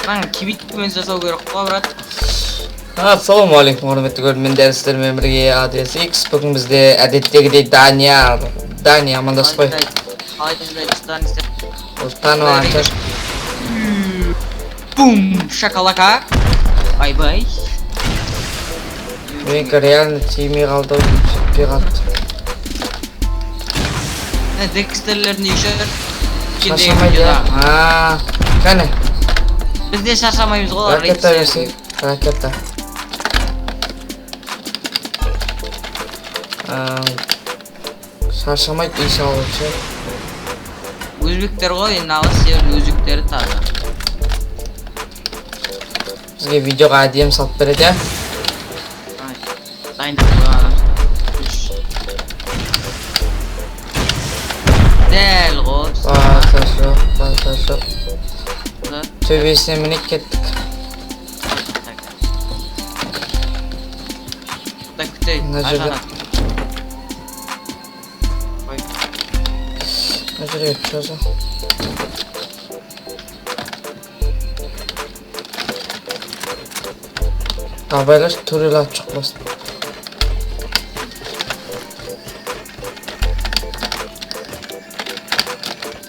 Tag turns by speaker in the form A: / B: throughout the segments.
A: Lan kibitmen жасау керек қой, брат.
B: Ассалаумағалейкум, құрметті көрермендер, сіздермен бірге Адрес X. Бүгін бізде әдеттегідей Дания амандаспай.
A: Қалай дейсіздер?
B: Ұстану анчаш.
A: Бум, шоколака. Бай-бай.
B: Менікі реально тимей қалды, жетпей қалды.
A: Декстерлерін үйшер.
B: Шаршамайды. Кәне.
A: Бізде шаршамаймыз ғой.
B: Ракета берсей. Ракета. Шаршамайды иншалла.
A: Өзбектер ғой, енді алыс жердің өзбектері таза.
B: Бізге видеоға әдем салып береді.
A: Дайындық қойған. Дәл ғой.
B: Баса жоқ. Төбесіне мінек кеттік.
A: Күтейін, ажанат.
B: Жүрек жаза. Абайлаш түрел ат шықпасын.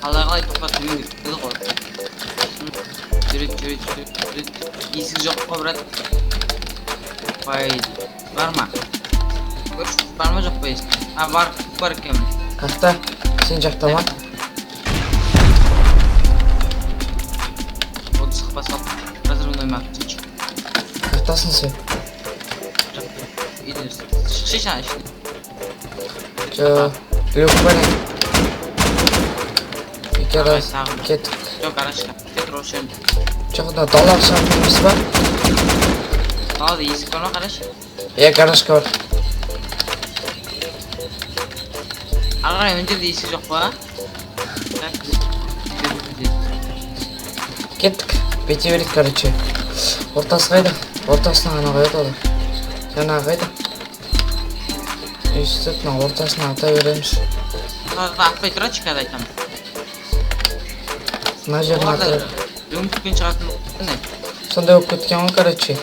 A: Қалай тоқтатып үйреттеді ғой. Жүрет. Есік жоқ қой, брат. Бар ма? Көрші, бар ма жоқ па есік? Бар екен.
B: Қақта, сен жақта ма?
A: Оды сықпа салып, разрывной мақ дейші.
B: Қақтасың сен?
A: Шықши шана ішіне.
B: Люк бар. Екераз, кеттік.
A: Жоқ, гаражқа. Кетір осы жерінде.
B: Жоқта далаға шығатынымыз бар?
A: Далада есік бар ма, қарашы?
B: Гаражқа бар.
A: Ағай, өн жерде есік жоқ па?
B: Кеттік. Бете берейік, короче. Ортасы қайда? Ортасына ғана қойды олар. Жаңа қайда? Үйістетіна ортасына ата береміз.
A: Атпай тұрады kada айтам.
B: Мына жерін ата береміз.
A: Дөңгітпен шығатын не?
B: Сондай болып кеткен ғой, короче.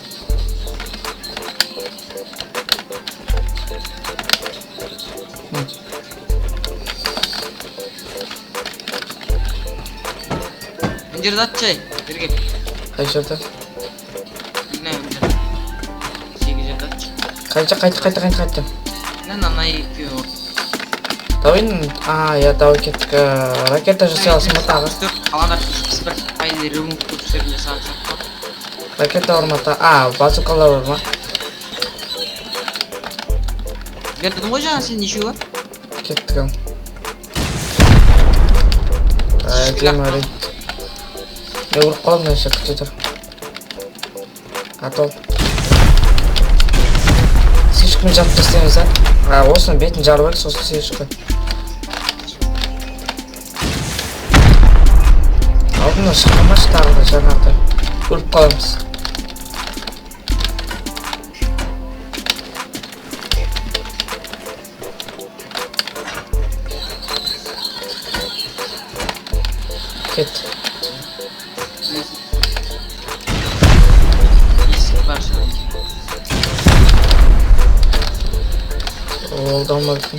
A: Өн жерді атчай, бергеп.
B: Қай жерді?
A: Не, өн жерді. Сегіз жерді атчай.
B: Қайта.
A: Ана екеу.
B: Давай, давай кеттік. Ракета жасай алсын ба тағы?
A: Қаландар бір қайды ремонт көпшілерін жасаған шаққа.
B: Ракета бар ма тағы? Базукалар бар ма?
A: Бердің ғой жаңа сен нешеу бар?
B: Кеттік ам. Әдем әрей. Не ұрып қалам нәсе күте тұр. Атол. Сешкімен жатып тастаймыз, осыны бетін жарып әлік, сосын сешкі. Алдына шыққамашы тағы да жаңағыда. Ұрып қаламыз. Кет.
A: Есік бар шығын.
B: Олда мүлкін.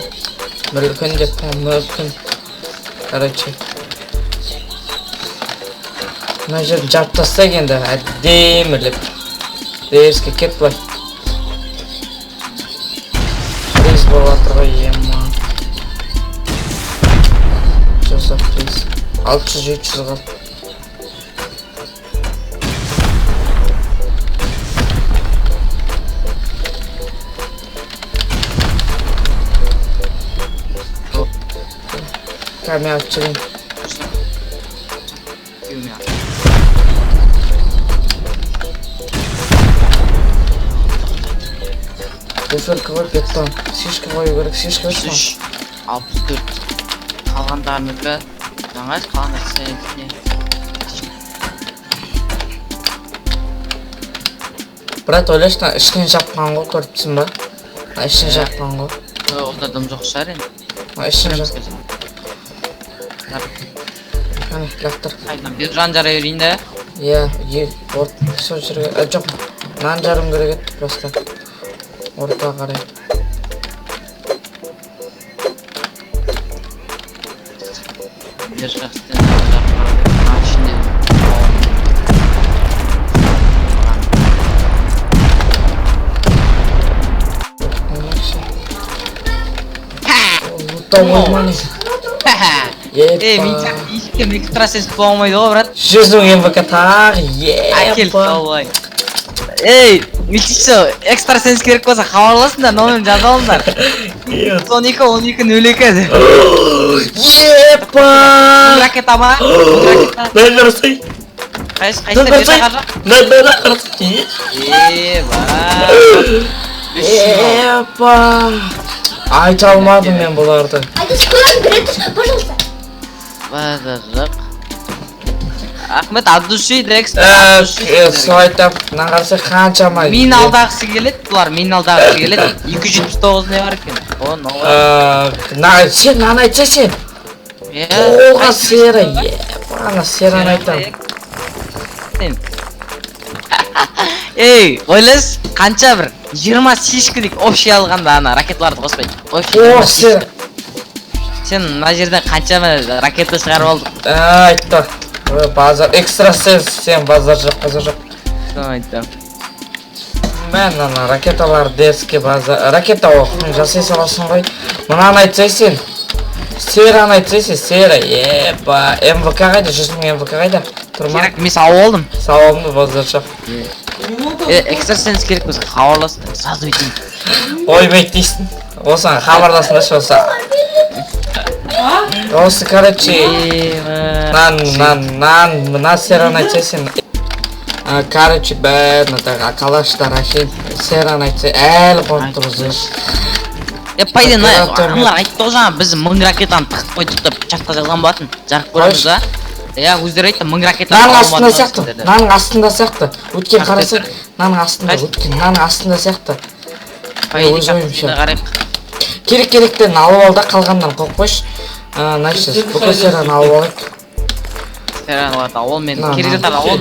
B: Мүлкін деп мүлкін. Короче. Мына жерді жарып тастайық енді. Әдеміліп. Рейске кет былай. Рейс болып атыр ғой, ема. Жасап рейс. 600-700 қалды. Кәме атшырын. Буферка бар, беттан. Сешкі қою керек, сешкі бар.
A: 64. Қалғандарынікі. Жаңа қалғандар сәйетіне.
B: Брат, ойлашына ішінен жапқан ғой, көріпсің ба? Ішінен жапқан ғой.
A: Ода дым жоқ шығар енді.
B: Ішінен жапқан. Қане, лақтыр.
A: Қайдан бер жан жарай берейін де.
B: Иә, сол жерге жоқ. Нан жарым керек еді просто. Ортаға қарай.
A: Бер жақсыдан жарып қарады. Ішінде.
B: Olmani.
A: Ей, мен ешкім экстрасенс бола алмайды ғой, брат.
B: 100 мың МВК тағы.
A: Әкел, давай. Ей, Митичо, экстрасенс керек болса хабарласыңдар, номерін жаза алыңдар. 12-02 деп.
B: Епа!
A: Ракета ма? Ракета.
B: Дай қарасай.
A: Қайсы берді қаржа?
B: Дай қарасай. Епа! Айта алмадым мен бұларды.
C: Айда скорее берете, пожалуйста.
A: Базарлық. Ахмет, от души декстер.
B: Сол айтам, мына қарасай қаншама.
A: Мен алдағысы келеді, бұлар мен алдағысы келеді. 279 не бар екен. О, новый.
B: Сен наны айтса сен. Оға сері. Епа, ана сераны айтам.
A: Ей, ойлас, қанша бір 20 сишкілік общий алғанда ана ракеталарды қоспайды.
B: О, сен.
A: Сен мына жерден қанша ракета шығарып алдық.
B: Айтты. Базар, экстрасенс, сен базар жоқ.
A: Соны айттым.
B: Мен ана ракеталар деске базар, ракета оқын жасай саласың ғой. Мынаны айтсай сен. Сераны айтсай сен, сері. Епа, МВК қайда, 100 мың МВК қайда? Тұрма?
A: Керек, мен сау алдым.
B: Сауалымды базар жоқ.
A: Экстрасенс керек болса хабарласын, сразу өйтейін.
B: Ойбайт дейсің. Осыған хабарласындашы болса. Осы, короче, мына сераны айтсай сен. Короче, бәрін калаштар әшен. Сераны айтсай, әлі қорып тұрғызыр.
A: Пайда, аналар айтты ғой жаңа, біз 1000 ракетаны тықып қойдық деп чатқа жазған болатын. Жарық көреміз ба? Өздері айтты 1000 ракетаны
B: наның астында сияқты. Өткен қарасай, наның астында сияқты. Өз ойымша. Керек-керектен алып алда, қалғандан қойып қойш. Найшыз, бүкіл сераны алып алайық.
A: Сераны алады, ол мен керек жатар, ол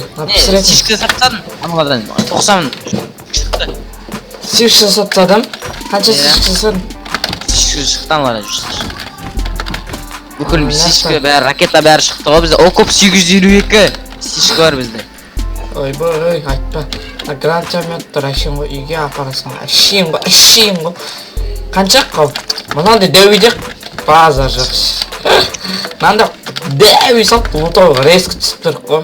A: сишкі сатсадым, аналардан 90 шықты.
B: Сишкі сатсадым? Қанша сишкі сатсадым?
A: Сишкі шықты аналардан 100. Бүкіл сишкі бәрі, ракета бәрі шықты ғой бізде. Окоп 852 сишкі бар бізде.
B: Ойбай, айтпа. Грант тұр, әшен ғой, үйге апарасың. Әшен ғой. Қанша қау? Мұнандай дәуейдек базар жақсы. Мынандай дәуей сап, ұлтауға рескі түсіп тұр қой.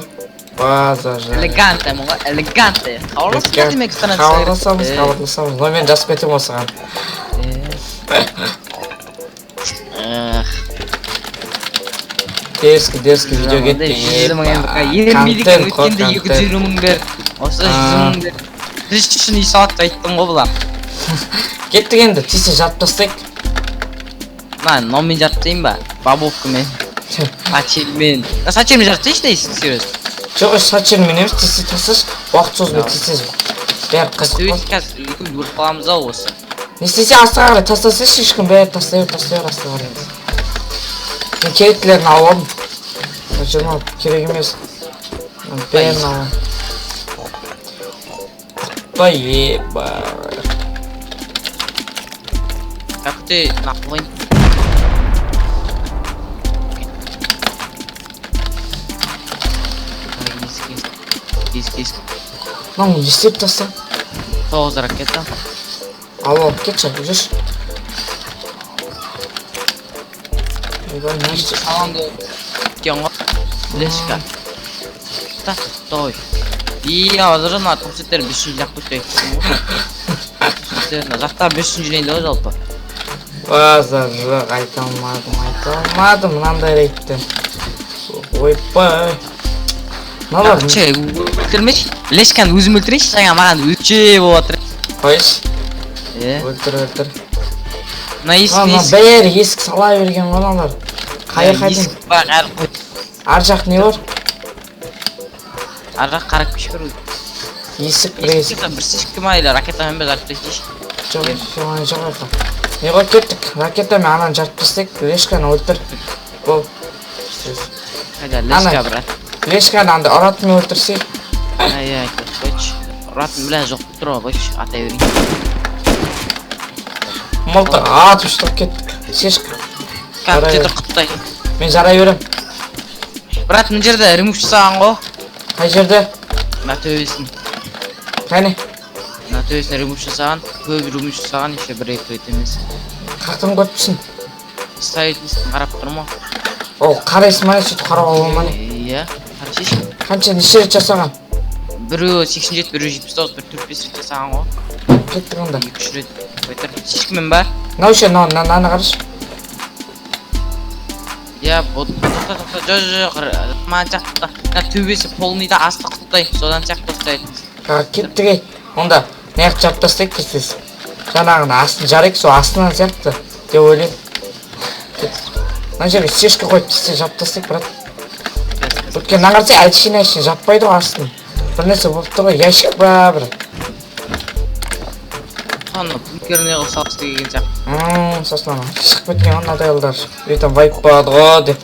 B: Базар жақсы.
A: Элеганты мұға, элеганты. Қауырласың демек станация.
B: Қауырласамыз. Номен жасып кетем осыған. Дерскі видео кетті.
A: 100 мың МВК. Ермейдікен өткенде 250 мың бер. Осы 100 мың бер. Біз үшін үй салатты айттым ғой бұлар.
B: Кеттік енді, тисе жатып тастайық.
A: Номен жатпайын ба? Бабовкамен. Сачелмен. Сачелмен жатпайшы дейсің, серьез.
B: Жоқ, сачелмен емес, тисе тасаш, уақыт созбай тисез бәрі қызық қой.
A: Қазір үйкім көріп қаламыз ау осы.
B: Не істесе астыға қарай тастасайшы, ешкім бәрі тастай бер астыға қарай. Мен керектілерін алып алдым. Сачелмен керек емес. Бәрін алып. Құтпай еба.
A: Как ты нахуй? Кис.
B: Мам, не істеп таста?
A: 9 ракета.
B: Алло, кетші, жүрш. Ойбай, не істеп?
A: Салонды кеңі. Лешка. Стой. Азыр жана компьютер 500 жақты өтпейді. Жақтар 500 жинейді ғой жалпы.
B: Базар жоқ, айта алмадым, мынандай рейтті. Ойбай. Налар,
A: өлтірмеш? Лешканы өзім өлтірейші, жаңа маған өтше болып отыр.
B: Қойш? Өлтір.
A: Мына
B: бәрі есік сала берген ғаналар. Қайыр қайдың?
A: Есік бірақ әрі қойды.
B: Ар жақ не бар?
A: Ар жақ қарап күш көру.
B: Есік бір есік.
A: Бір сешкі ма елі ракетамен бе жарып тастайшы?
B: Жоқ. Не ғой кеттік, ракетамен ананы жарып тастайық, Лешканы өлтір. Бол.
A: Қайда, Лешка брат.
B: Флешка анда оратын өлтірсей.
A: Ай қойшы. Ұратын білән жоқ тұр ғой қойшы. Атай берейін.
B: Молта атып шығып кеттік. Шешка.
A: Кәптеті құттай.
B: Мен жарай берем.
A: Брат, мына жерде ремув жасаған ғой.
B: Қай жерде?
A: Мына төбесін.
B: Қане?
A: Мына төбесін ремув жасаған. Көп ремув жасаған, еще бір-екі рет емес.
B: Қақтың көппісін?
A: Строительствін қарап тұрма.
B: Ол қарайсың мане сөйтіп қарауға болманы.
A: Иә, қара шешім.
B: Қанша неше рет жасаған?
A: Біреу 87, біреу 79, бір 4-5 рет жасаған ғой.
B: Кеттік онда.
A: 2-3 рет қойтыр. Шешкімен ба?
B: Науше, наны қараш.
A: Иә, тоқта, жоқ, мана жақта. Мына төбесі полныйда асты құттай, содан сияқты ұстайтын.
B: Кеттік ей. Онда неғып жап тастайық тез. Жаңағыны астын жарайық, сол астынан сияқты деп ойлаймын. Мына жерге сешка қойып тесте жап тастайық, брат. Өткен нағарса әлшін жаппайды ғой астын. Бір нәрсе болып тұр ғой, ящик ба, брат.
A: Соны бункеріне қосалып істеген сияқты.
B: Сосын шығып кеткен ғой, надай ұлдар. Ертең вайп болады ғой деп.